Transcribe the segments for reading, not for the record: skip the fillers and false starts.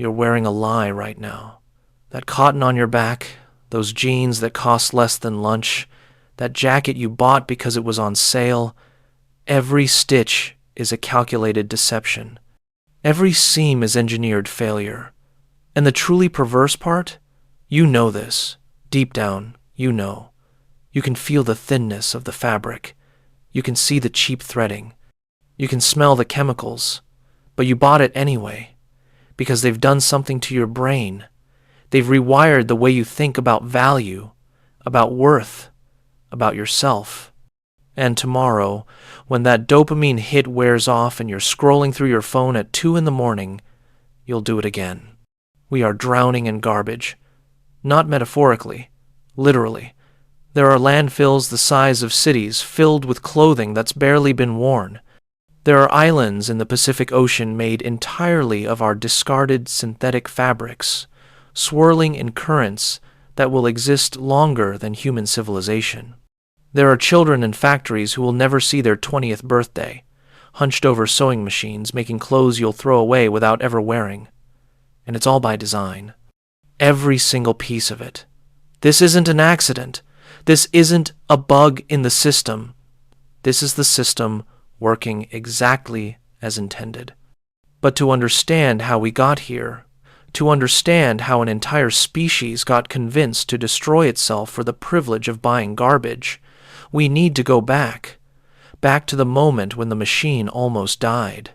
You're wearing a lie right now. That cotton on your back, those jeans that cost less than lunch, that jacket you bought because it was on sale, every stitch is a calculated deception. Every seam is engineered failure. And the truly perverse part? You know this. Deep down, you know. You can feel the thinness of the fabric. You can see the cheap threading. You can smell the chemicals. But you bought it anyway, because they've done something to your brain. They've rewired the way you think about value, about worth, about yourself. And tomorrow, when that dopamine hit wears off and you're scrolling through your phone at 2 a.m, you'll do it again. We are drowning in garbage. Not metaphorically, literally. There are landfills the size of cities filled with clothing that's barely been worn. There are islands in the Pacific Ocean made entirely of our discarded synthetic fabrics, swirling in currents that will exist longer than human civilization. There are children in factories who will never see their 20th birthday, hunched over sewing machines, making clothes you'll throw away without ever wearing. And it's all by design. Every single piece of it. This isn't an accident. This isn't a bug in the system. This is the system working exactly as intended. But to understand how we got here, to understand how an entire species got convinced to destroy itself for the privilege of buying garbage, we need to go back to the moment when the machine almost died,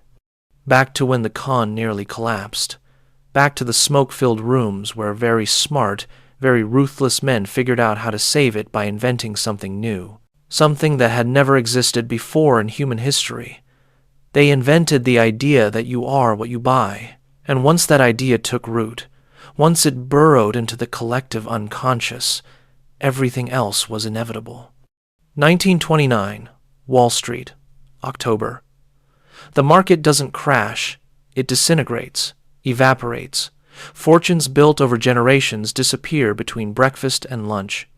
back to when the con nearly collapsed, back to the smoke-filled rooms where very smart, very ruthless men figured out how to save it by inventing something new, something that had never existed before in human history. They invented the idea that you are what you buy, and once that idea took root, once it burrowed into the collective unconscious, everything else was inevitable. 1929, Wall Street, October. The market doesn't crash, it disintegrates, evaporates. Fortunes built over generations disappear between breakfast and lunch.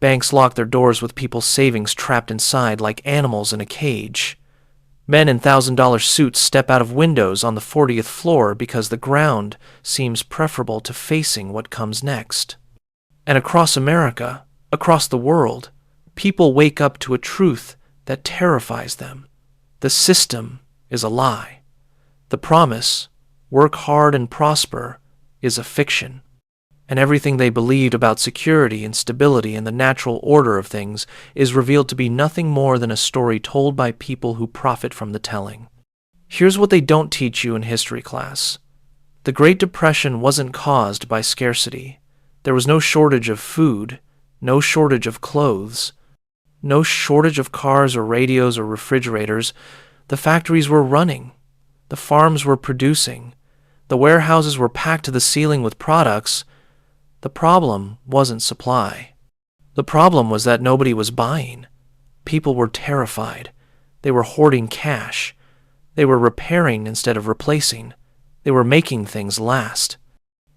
Banks lock their doors with people's savings trapped inside like animals in a cage. Men in $1,000 suits step out of windows on the 40th floor because the ground seems preferable to facing what comes next. And across America, across the world, people wake up to a truth that terrifies them. The system is a lie. The promise, work hard and prosper, is a fiction. And everything they believed about security and stability and the natural order of things is revealed to be nothing more than a story told by people who profit from the telling. Here's what they don't teach you in history class. The Great Depression wasn't caused by scarcity. There was no shortage of food, no shortage of clothes, no shortage of cars or radios or refrigerators. The factories were running. The farms were producing. The warehouses were packed to the ceiling with products. The problem wasn't supply. The problem was that nobody was buying. People were terrified. They were hoarding cash. They were repairing instead of replacing. They were making things last.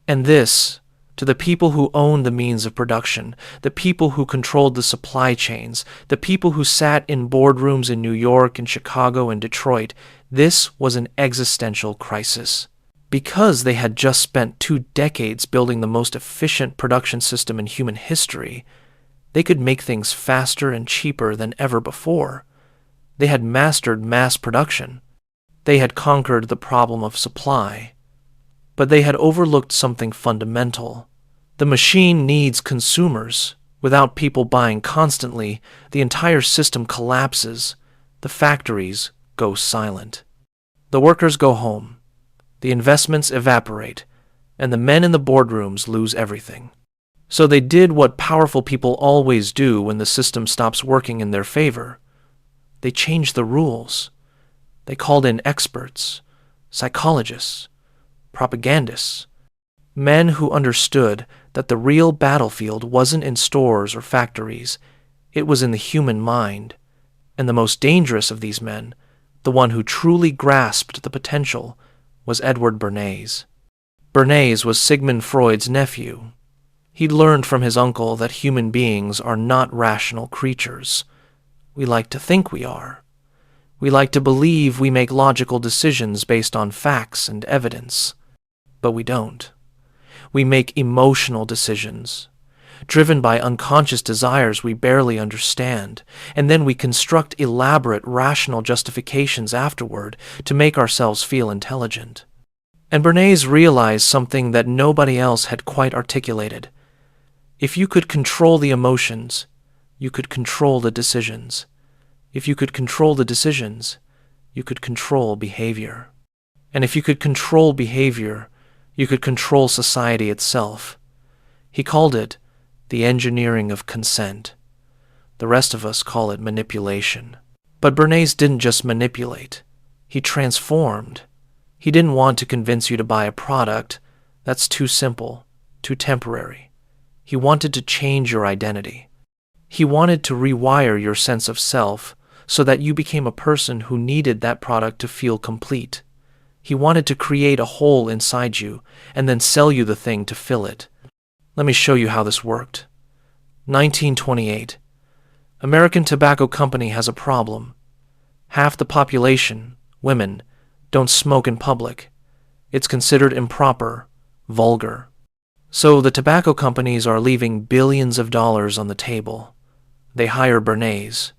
And this, to the people who owned the means of production, the people who controlled the supply chains, the people who sat in boardrooms in New York and Chicago and Detroit, this was an existential crisis. Because they had just spent 2 decades building the most efficient production system in human history, they could make things faster and cheaper than ever before. They had mastered mass production. They had conquered the problem of supply. But they had overlooked something fundamental. The machine needs consumers. Without people buying constantly, the entire system collapses. The factories go silent. The workers go home. The investments evaporate, and the men in the boardrooms lose everything. So they did what powerful people always do when the system stops working in their favor. They changed the rules. They called in experts, psychologists, propagandists, men who understood that the real battlefield wasn't in stores or factories, it was in the human mind. And the most dangerous of these men, the one who truly grasped the potential, was Edward Bernays. Bernays was Sigmund Freud's nephew. He'd learned from his uncle that human beings are not rational creatures. We like to think we are. We like to believe we make logical decisions based on facts and evidence. But we don't. We make emotional decisions, driven by unconscious desires we barely understand, and then we construct elaborate, rational justifications afterward to make ourselves feel intelligent. And Bernays realized something that nobody else had quite articulated. If you could control the emotions, you could control the decisions. If you could control the decisions, you could control behavior. And if you could control behavior, you could control society itself. He called it the engineering of consent. The rest of us call it manipulation. But Bernays didn't just manipulate. He transformed. He didn't want to convince you to buy a product that's too simple, too temporary. He wanted to change your identity. He wanted to rewire your sense of self so that you became a person who needed that product to feel complete. He wanted to create a hole inside you and then sell you the thing to fill it. Let me show you how this worked. 1928. American Tobacco Company has a problem. Half the population, women, don't smoke in public. It's considered improper, vulgar. So the tobacco companies are leaving billions of dollars on the table. They hire Bernays.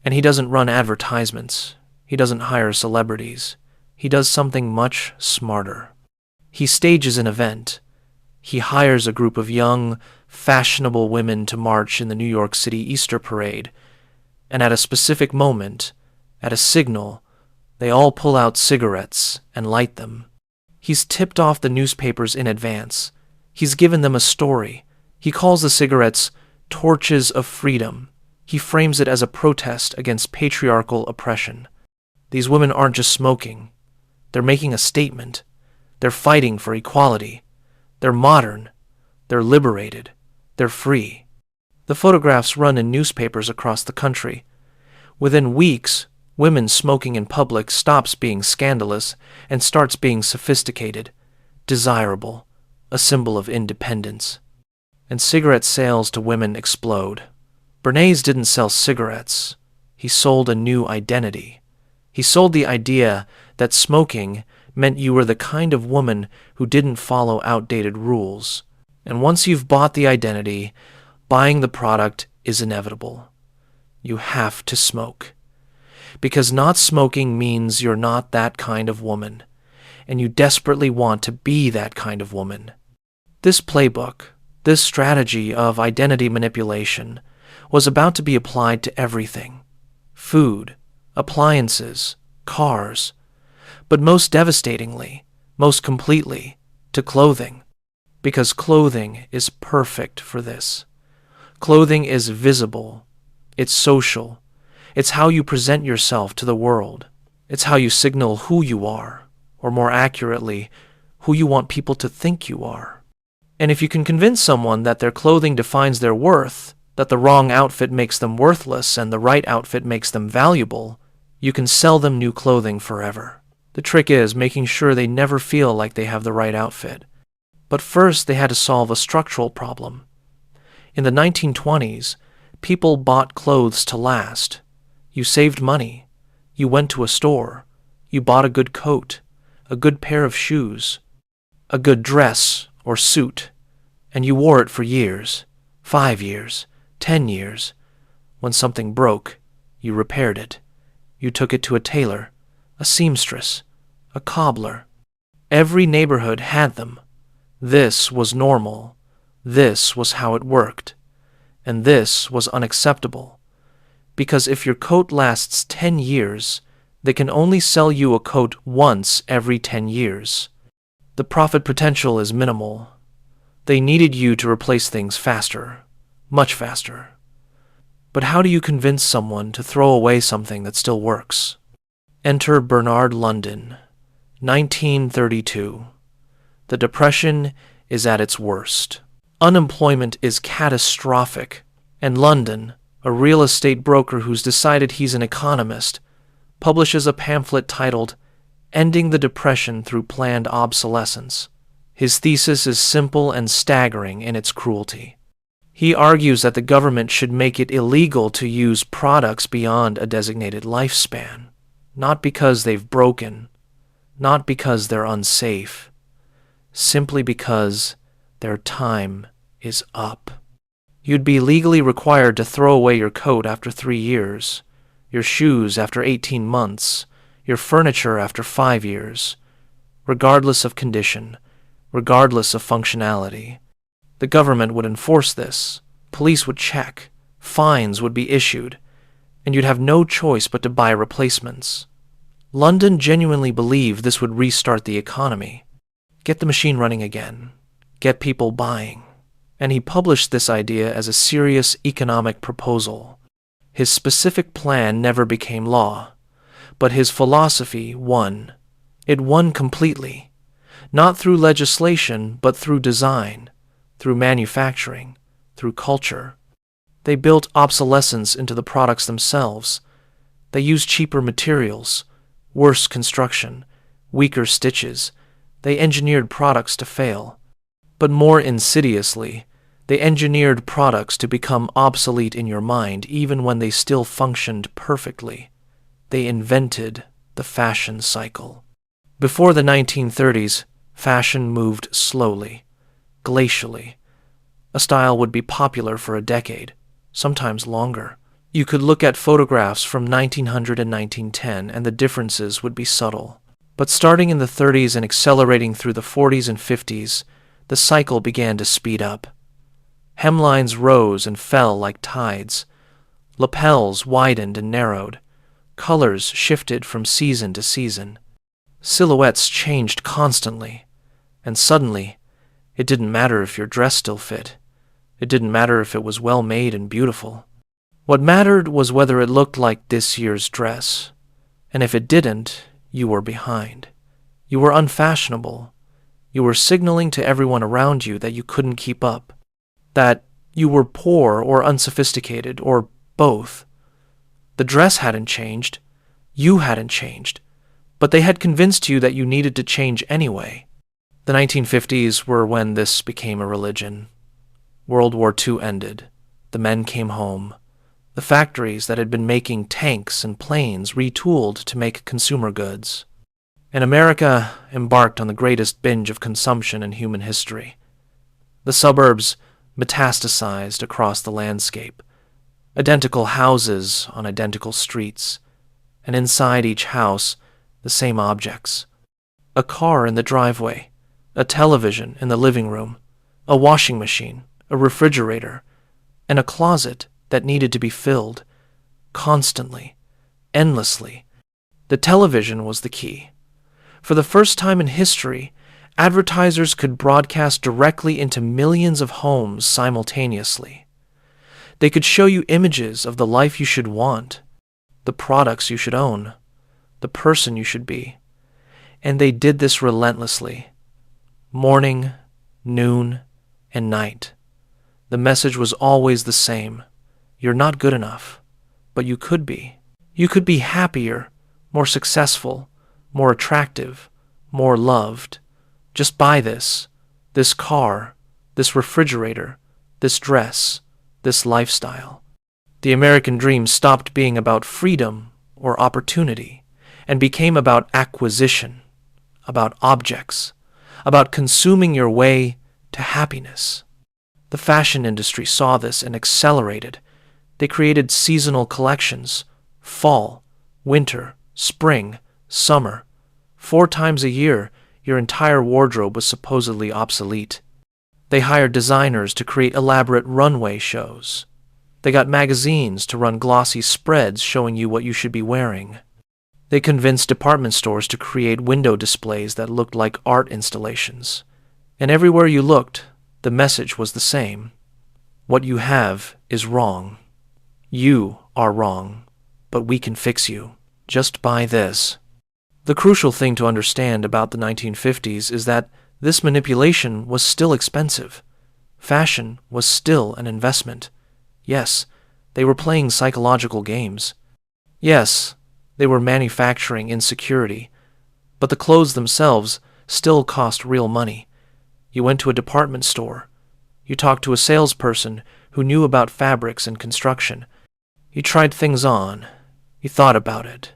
And he doesn't run advertisements. He doesn't hire celebrities. He does something much smarter. He stages an event. He hires a group of young, fashionable women to march in the New York City Easter Parade. And at a specific moment, at a signal, they all pull out cigarettes and light them. He's tipped off the newspapers in advance. He's given them a story. He calls the cigarettes torches of freedom. He frames it as a protest against patriarchal oppression. These women aren't just smoking. They're making a statement. They're fighting for equality. They're modern. They're liberated. They're free. The photographs run in newspapers across the country. Within weeks, women smoking in public stops being scandalous and starts being sophisticated, desirable, a symbol of independence. And cigarette sales to women explode. Bernays didn't sell cigarettes. He sold a new identity. He sold the idea that smoking meant you were the kind of woman who didn't follow outdated rules. And once you've bought the identity, buying the product is inevitable. You have to smoke. Because not smoking means you're not that kind of woman, and you desperately want to be that kind of woman. This playbook, this strategy of identity manipulation, was about to be applied to everything: food, appliances, cars, but most devastatingly, most completely, to clothing. Because clothing is perfect for this. Clothing is visible. It's social. It's how you present yourself to the world. It's how you signal who you are, or more accurately, who you want people to think you are. And if you can convince someone that their clothing defines their worth, that the wrong outfit makes them worthless and the right outfit makes them valuable, you can sell them new clothing forever. The trick is making sure they never feel like they have the right outfit. But first they had to solve a structural problem. In the 1920s, people bought clothes to last. You saved money. You went to a store. You bought a good coat, a good pair of shoes, a good dress or suit, and you wore it for years, 5 years, 10 years. When something broke, you repaired it. You took it to a tailor, a seamstress, a cobbler. Every neighborhood had them. This was normal. This was how it worked. And this was unacceptable. Because if your coat lasts 10 years, they can only sell you a coat once every 10 years. The profit potential is minimal. They needed you to replace things faster, much faster. But how do you convince someone to throw away something that still works? Enter Bernard London, 1932. The Depression is at its worst. Unemployment is catastrophic, and London, a real estate broker who's decided he's an economist, publishes a pamphlet titled Ending the Depression Through Planned Obsolescence. His thesis is simple and staggering in its cruelty. He argues that the government should make it illegal to use products beyond a designated lifespan, not because they've broken, not because they're unsafe, simply because their time is up. You'd be legally required to throw away your coat after 3 years, your shoes after 18 months, your furniture after 5 years, regardless of condition, regardless of functionality. The government would enforce this, police would check, fines would be issued, and you'd have no choice but to buy replacements. London genuinely believed this would restart the economy, get the machine running again, get people buying. And he published this idea as a serious economic proposal. His specific plan never became law, but his philosophy won. It won completely, not through legislation, but through design, through manufacturing, through culture. They built obsolescence into the products themselves. They used cheaper materials, worse construction, weaker stitches. They engineered products to fail. But more insidiously, they engineered products to become obsolete in your mind even when they still functioned perfectly. They invented the fashion cycle. Before the 1930s, fashion moved slowly, glacially. A style would be popular for a decade, sometimes longer. You could look at photographs from 1900 and 1910 and the differences would be subtle. But starting in the 30s and accelerating through the 40s and 50s, the cycle began to speed up. Hemlines rose and fell like tides. Lapels widened and narrowed. Colors shifted from season to season. Silhouettes changed constantly. And suddenly, it didn't matter if your dress still fit. It didn't matter if it was well made and beautiful. What mattered was whether it looked like this year's dress. And if it didn't, you were behind. You were unfashionable. You were signaling to everyone around you that you couldn't keep up, that you were poor or unsophisticated or both. The dress hadn't changed. You hadn't changed. But they had convinced you that you needed to change anyway. The 1950s were when this became a religion. World War II ended. The men came home. The factories that had been making tanks and planes retooled to make consumer goods. And America embarked on the greatest binge of consumption in human history. The suburbs metastasized across the landscape. Identical houses on identical streets. And inside each house, the same objects. A car in the driveway. A television in the living room. A washing machine. A refrigerator. And a closet that needed to be filled. Constantly. Endlessly. The television was the key. For the first time in history, advertisers could broadcast directly into millions of homes simultaneously. They could show you images of the life you should want, the products you should own, the person you should be. And they did this relentlessly. Morning, noon, and night. The message was always the same. You're not good enough, but you could be. You could be happier, more successful, more attractive, more loved. Just buy this car, this refrigerator, this dress, this lifestyle. The American dream stopped being about freedom or opportunity and became about acquisition, about objects, about consuming your way to happiness. The fashion industry saw this and accelerated. They created seasonal collections, fall, winter, spring, summer. 4 times a year, your entire wardrobe was supposedly obsolete. They hired designers to create elaborate runway shows. They got magazines to run glossy spreads showing you what you should be wearing. They convinced department stores to create window displays that looked like art installations. And everywhere you looked, the message was the same. What you have is wrong. You are wrong, but we can fix you. Just buy this. The crucial thing to understand about the 1950s is that this manipulation was still expensive. Fashion was still an investment. Yes, they were playing psychological games. Yes, they were manufacturing insecurity. But the clothes themselves still cost real money. You went to a department store. You talked to a salesperson who knew about fabrics and construction. You tried things on. You thought about it.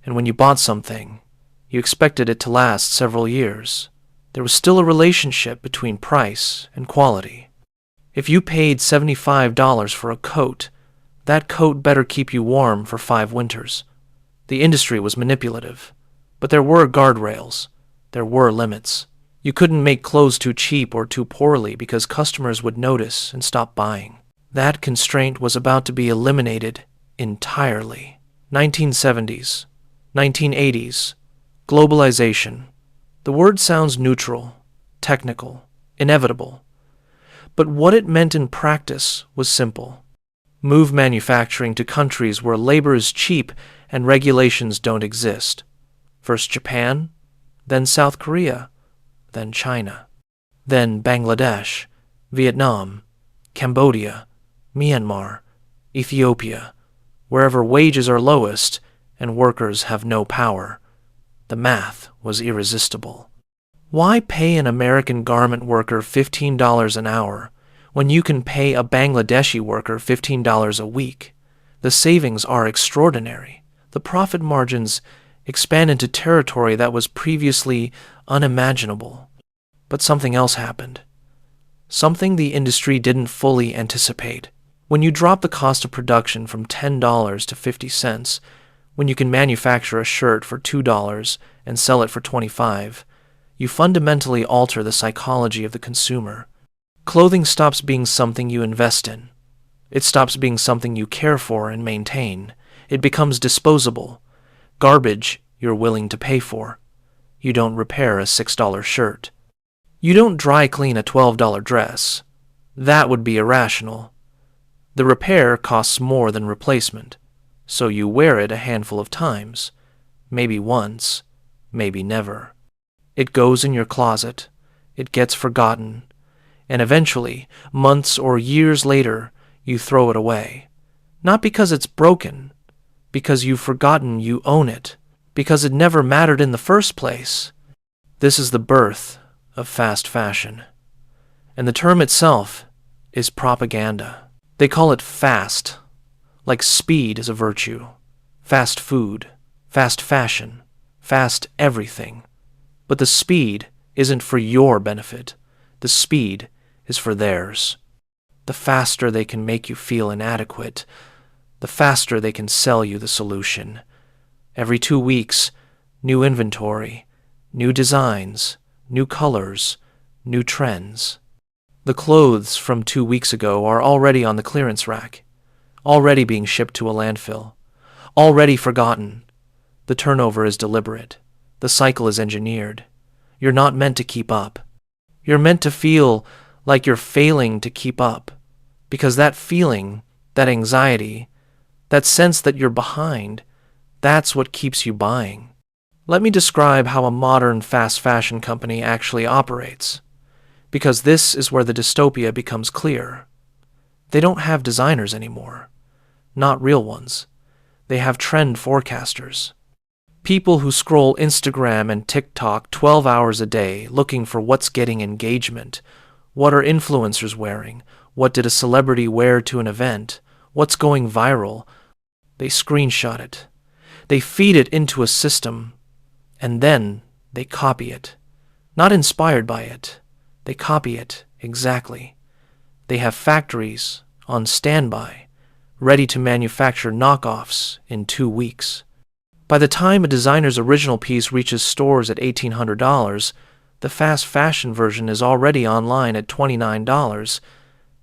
And when you bought something, you expected it to last several years. there was still a relationship between price and quality. If you paid $75 for a coat, that coat better keep you warm for 5 winters. The industry was manipulative, but there were guardrails. There were limits. You couldn't make clothes too cheap or too poorly because customers would notice and stop buying. That constraint was about to be eliminated entirely. 1970s, 1980s, globalization. The word sounds neutral, technical, inevitable. But what it meant in practice was simple. Move manufacturing to countries where labor is cheap and regulations don't exist. First Japan, then South Korea, then China, then Bangladesh, Vietnam, Cambodia, Myanmar, Ethiopia, wherever wages are lowest and workers have no power. The math was irresistible. Why pay an American garment worker $15 an hour when you can pay a Bangladeshi worker $15 a week? The savings are extraordinary. The profit margins expand into territory that was previously unimaginable. But something else happened. Something the industry didn't fully anticipate. When you drop the cost of production from $10 to 50 cents, when you can manufacture a shirt for $2 and sell it for 25, you fundamentally alter the psychology of the consumer. Clothing stops being something you invest in. It stops being something you care for and maintain. It becomes disposable. Garbage you're willing to pay for. You don't repair a $6 shirt. You don't dry clean a $12 dress. That would be irrational. The repair costs more than replacement, so you wear it a handful of times, maybe once, maybe never. It goes in your closet, it gets forgotten, and eventually, months or years later, you throw it away. Not because it's broken, because you've forgotten you own it, because it never mattered in the first place. This is the birth of fast fashion. And the term itself is propaganda. They call it fast, like speed is a virtue. Fast food, fast fashion, fast everything. But the speed isn't for your benefit. The speed is for theirs. The faster they can make you feel inadequate, the faster they can sell you the solution. Every 2 weeks, new inventory, new designs, new colors, new trends. The clothes from 2 weeks ago are already on the clearance rack, already being shipped to a landfill, already forgotten. The turnover is deliberate. The cycle is engineered. You're not meant to keep up. You're meant to feel like you're failing to keep up, because that feeling, that anxiety, that sense that you're behind, that's what keeps you buying. Let me describe how a modern fast fashion company actually operates, because this is where the dystopia becomes clear. They don't have designers anymore, not real ones. They have trend forecasters. People who scroll Instagram and TikTok 12 hours a day looking for what's getting engagement. What are influencers wearing? What did a celebrity wear to an event? What's going viral? They screenshot it. They feed it into a system, and then they copy it. Not inspired by it. They copy it exactly. They have factories on standby, ready to manufacture knockoffs in 2 weeks. By the time a designer's original piece reaches stores at $1,800, the fast fashion version is already online at $29.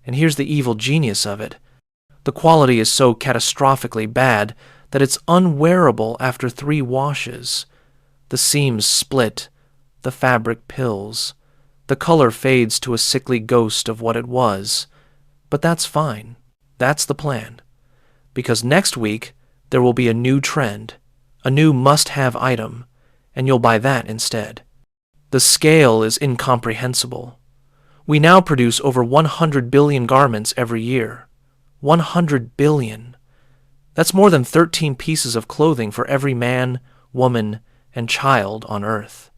And here's the evil genius of it. The quality is so catastrophically bad that it's unwearable after 3 washes. The seams split, the fabric pills, the color fades to a sickly ghost of what it was. But that's fine. That's the plan. Because next week, there will be a new trend, a new must-have item, and you'll buy that instead. The scale is incomprehensible. We now produce over 100 billion garments every year. 100 billion. That's more than 13 pieces of clothing for every man, woman, and child on Earth.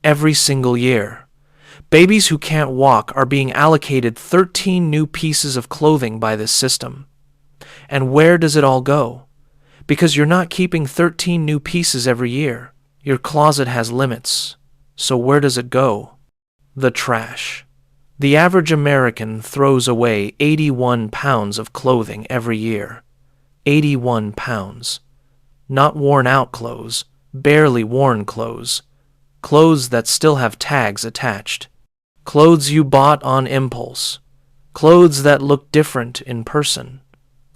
Every single year. Babies who can't walk are being allocated 13 new pieces of clothing by this system. And where does it all go? Because you're not keeping 13 new pieces every year. Your closet has limits. So where does it go? The trash. The average American throws away 81 pounds of clothing every year. 81 pounds. Not worn-out clothes, barely worn clothes. Clothes that still have tags attached. Clothes you bought on impulse. Clothes that look different in person.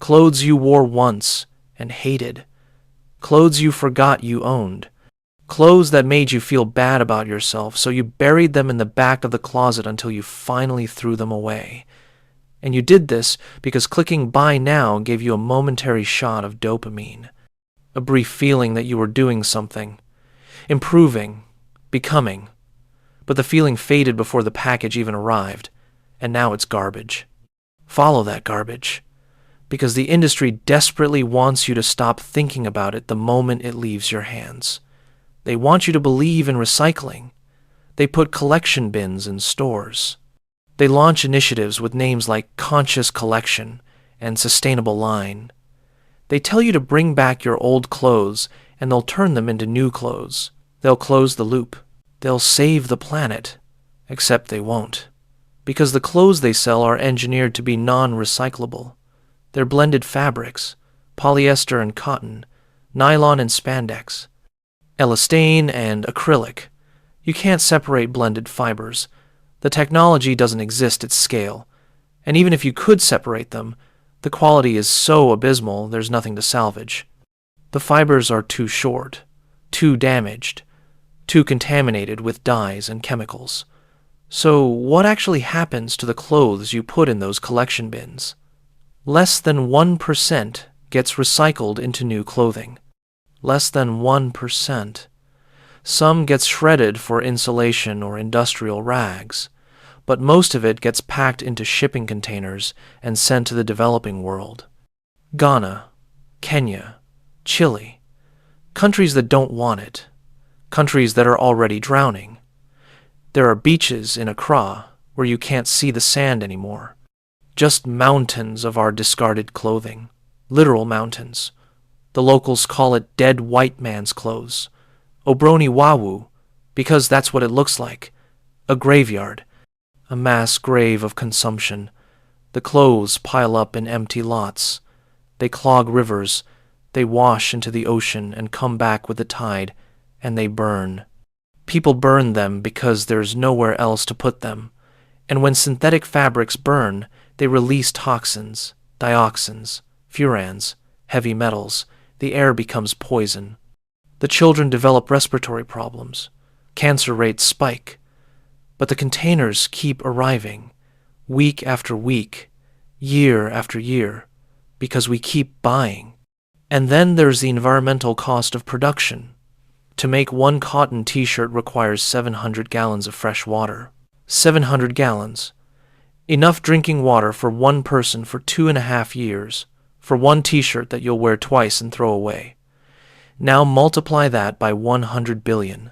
Clothes you wore once and hated. Clothes you forgot you owned. Clothes that made you feel bad about yourself, so you buried them in the back of the closet until you finally threw them away. And you did this because clicking buy now gave you a momentary shot of dopamine. A brief feeling that you were doing something, improving, becoming. But the feeling faded before the package even arrived, and now it's garbage. Follow that garbage, because the industry desperately wants you to stop thinking about it the moment it leaves your hands. They want you to believe in recycling. They put collection bins in stores. They launch initiatives with names like Conscious Collection and Sustainable Line. They tell you to bring back your old clothes and they'll turn them into new clothes. They'll close the loop. They'll save the planet. Except they won't. Because the clothes they sell are engineered to be non-recyclable. They're blended fabrics, polyester and cotton, nylon and spandex, elastane and acrylic. You can't separate blended fibers. The technology doesn't exist at scale. And even if you could separate them, the quality is so abysmal there's nothing to salvage. The fibers are too short, too damaged, too contaminated with dyes and chemicals. So what actually happens to the clothes you put in those collection bins? Less than 1% gets recycled into new clothing. Less than 1%. Some gets shredded for insulation or industrial rags, but most of it gets packed into shipping containers and sent to the developing world. Ghana, Kenya, Chile, countries that don't want it, countries that are already drowning. There are beaches in Accra where you can't see the sand anymore. Just mountains of our discarded clothing. Literal mountains. The locals call it dead white man's clothes. Obroni Wawu, because that's what it looks like. A graveyard. A mass grave of consumption. The clothes pile up in empty lots. They clog rivers. They wash into the ocean and come back with the tide, and they burn. People burn them because there's nowhere else to put them. And when synthetic fabrics burn, they release toxins, dioxins, furans, heavy metals. The air becomes poison. The children develop respiratory problems. Cancer rates spike. But the containers keep arriving, week after week, year after year, because we keep buying. And then there's the environmental cost of production. To make one cotton t-shirt requires 700 gallons of fresh water. 700 gallons. Enough drinking water for one person for 2.5 years, for one t-shirt that you'll wear twice and throw away. Now multiply that by 100 billion.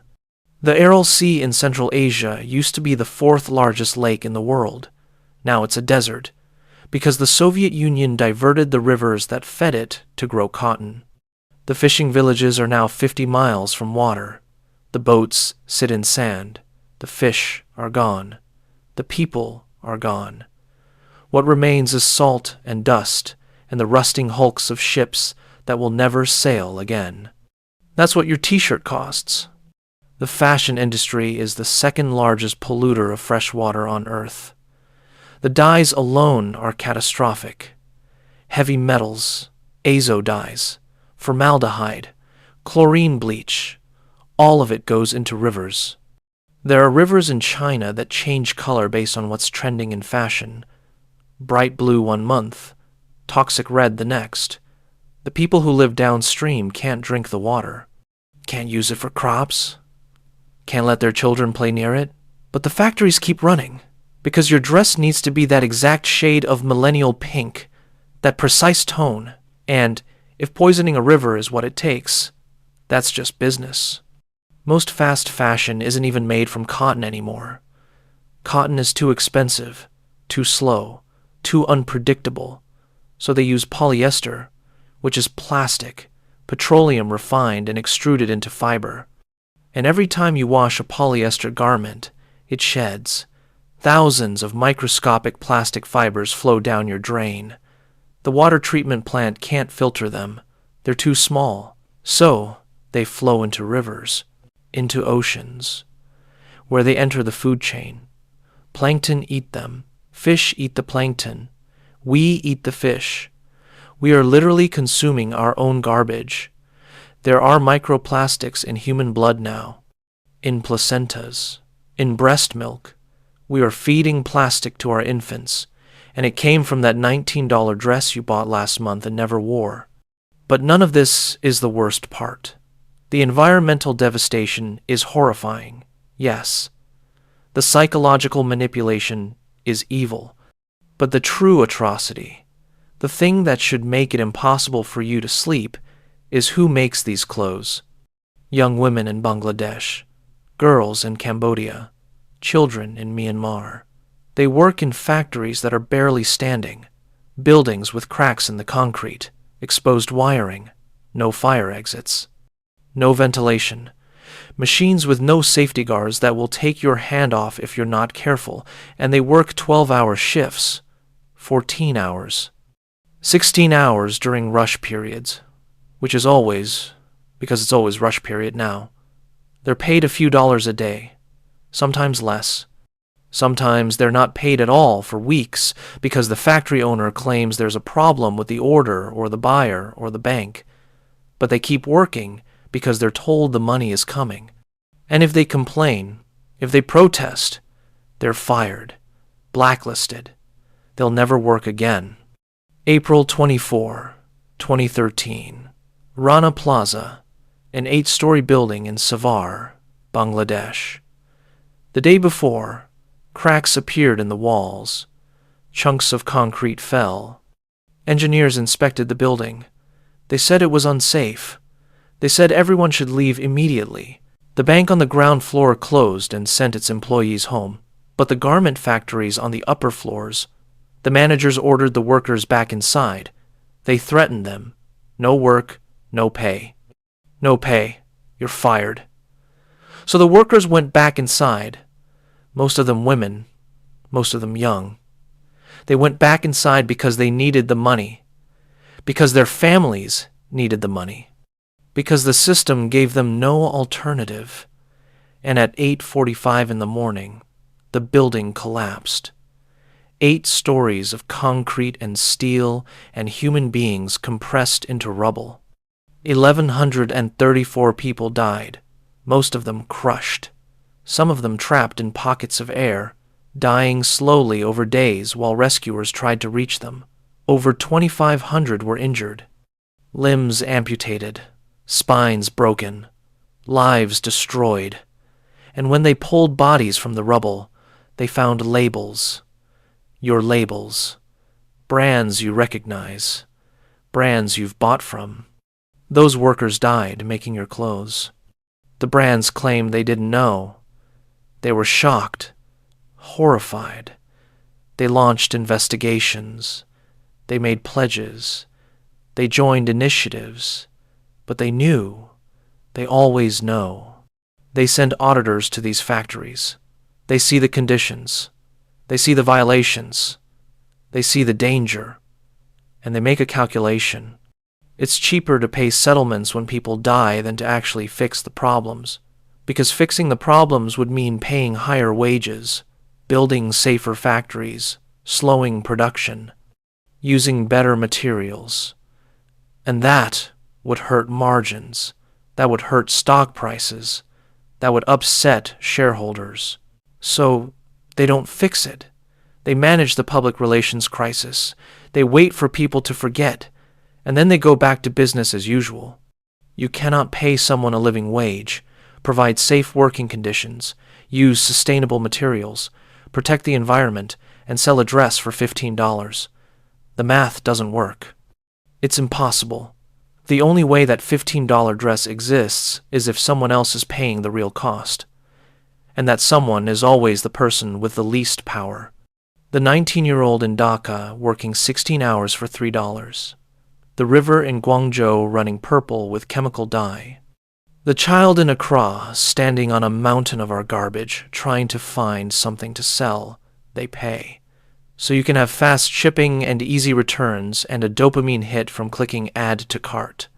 The Aral Sea in Central Asia used to be the 4th largest lake in the world. Now it's a desert, because the Soviet Union diverted the rivers that fed it to grow cotton. The fishing villages are now 50 miles from water. The boats sit in sand. The fish are gone. The people are gone. What remains is salt and dust and the rusting hulks of ships that will never sail again. That's what your t-shirt costs. The fashion industry is the 2nd largest polluter of fresh water on Earth. The dyes alone are catastrophic. Heavy metals, azo dyes, formaldehyde, chlorine bleach, all of it goes into rivers. There are rivers in China that change color based on what's trending in fashion. Bright blue one month, toxic red the next. The people who live downstream can't drink the water. Can't use it for crops. Can't let their children play near it. But the factories keep running, because your dress needs to be that exact shade of millennial pink, that precise tone, and if poisoning a river is what it takes, that's just business. Most fast fashion isn't even made from cotton anymore. Cotton is too expensive, too slow, too unpredictable, so they use polyester, which is plastic, petroleum refined and extruded into fiber. And every time you wash a polyester garment, It sheds. Thousands of microscopic plastic fibers flow down your drain. The water treatment plant can't filter them. They're too small. So, they flow into rivers, into oceans, where they enter the food chain. Plankton eat them. Fish eat the plankton. We eat the fish. We are literally consuming our own garbage. There are microplastics in human blood now, in placentas, in breast milk. We are feeding plastic to our infants, and it came from that $19 dress you bought last month and never wore. But none of this is the worst part. The environmental devastation is horrifying, yes. The psychological manipulation is evil. But the true atrocity, the thing that should make it impossible for you to sleep, is who makes these clothes. Young women in Bangladesh, girls in Cambodia, children in Myanmar. They work in factories that are barely standing, buildings with cracks in the concrete, exposed wiring, no fire exits, no ventilation, machines with no safety guards that will take your hand off if you're not careful, and they work 12-hour shifts, 14 hours, 16 hours during rush periods, which is always, because it's always rush period now. They're paid a few dollars a day, sometimes less. Sometimes they're not paid at all for weeks because the factory owner claims there's a problem with the order or the buyer or the bank. But they keep working because they're told the money is coming. And if they complain, if they protest, they're fired, blacklisted. They'll never work again. April 24, 2013. Rana Plaza, an 8-story building in Savar, Bangladesh. The day before, cracks appeared in the walls. Chunks of concrete fell. Engineers inspected the building. They said it was unsafe. They said everyone should leave immediately. The bank on the ground floor closed and sent its employees home. But the garment factories on the upper floors, the managers ordered the workers back inside. They threatened them. No work, no pay. No pay. You're fired. So the workers went back inside. Most of them women, most of them young. They went back inside because they needed the money, because their families needed the money, because the system gave them no alternative. And at 8:45 in the morning, the building collapsed. 8 stories of concrete and steel and human beings compressed into rubble. 1,134 people died, most of them crushed. Some of them trapped in pockets of air, dying slowly over days while rescuers tried to reach them. Over 2,500 were injured. Limbs amputated, spines broken, lives destroyed. And when they pulled bodies from the rubble, they found labels. Your labels. Brands you recognize. Brands you've bought from. Those workers died making your clothes. The brands claimed they didn't know. They were shocked, horrified. They launched investigations. They made pledges. They joined initiatives. But they knew. They always know. They send auditors to these factories. They see the conditions. They see the violations. They see the danger. And they make a calculation. It's cheaper to pay settlements when people die than to actually fix the problems. Because fixing the problems would mean paying higher wages, building safer factories, slowing production, using better materials. And that would hurt margins. That would hurt stock prices. That would upset shareholders. So they don't fix it. They manage the public relations crisis. They wait for people to forget, and then they go back to business as usual. You cannot pay someone a living wage, provide safe working conditions, use sustainable materials, protect the environment, and sell a dress for $15. The math doesn't work. It's impossible. The only way that $15 dress exists is if someone else is paying the real cost. And that someone is always the person with the least power. The 19-year-old in Dhaka working 16 hours for $3. The river in Guangzhou running purple with chemical dye. The child in Accra, standing on a mountain of our garbage, trying to find something to sell, they pay. So you can have fast shipping and easy returns and a dopamine hit from clicking add to cart.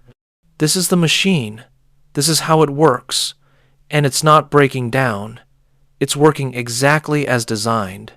This is the machine. This is how it works. And it's not breaking down. It's working exactly as designed.